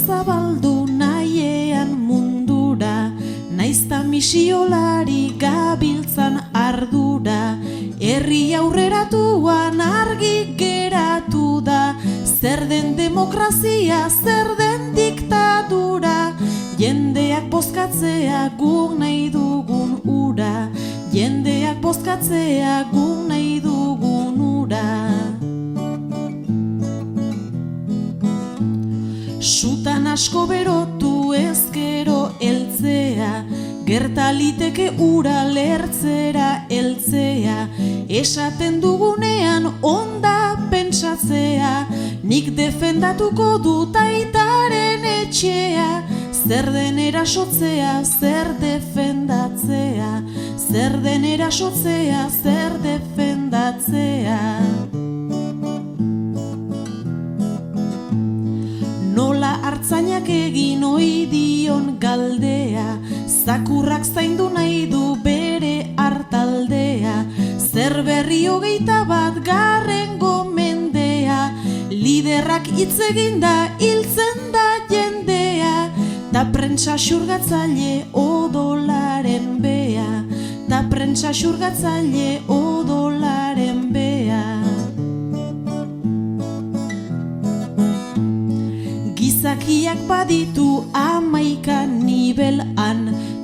zabaldu nahiean mundura, naizta misiolari gabiltzan ardura, herri aurreratuan argi geratu da, zer den demokrazia, zer den diktadura, jendeak bozkatzea guk nahi dugun ura, jendeak bozkatzea guk nahi dugun ura. Sutan asko berotu ezkero heltzea, gertaliteke ura lertzera heltzea, esaten dugunean onda pentsatzea, nik defendatuko dut aitaren etxea, zer den erasotzea, zer defendatzea, zer den erasotzea, zer defendatzea. Nola hartzainak egin ohi dion galdea, zakurrak zaindu nahi du bere hartaldea, zer berri 21. mendea, liderrak hitz eginda hiltzen da jendea, ta prentsa xurgatzaile odolaren bea, ta prentsa xurgatzaile odolaren bea. Gizakiak baditu 11 nibelan,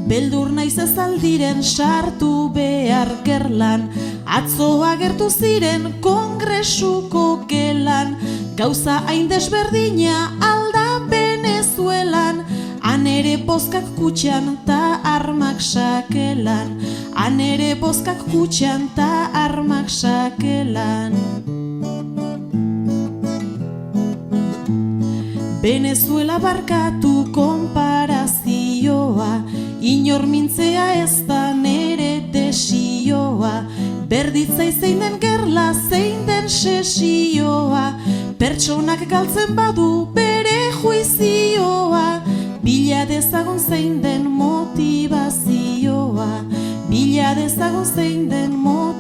beldur naiz ez aldiren sartu behar gerlan, atzo agertu ziren kongresuko gelan, gauza hain desberdina alda Venezuelan, han ere bozkak kutxan ta armak sakelan, han ere bozkak kutxan ta armak sakelan. Venezuela barkatu konparazioa, inor mintzea ez da nere desioa, berditzai zein den gerla, zein den sesioa, pertsonak galtzen badu bere juizioa, bila dezagun zein den motivazioa, bila dezagun zein den motivazioa.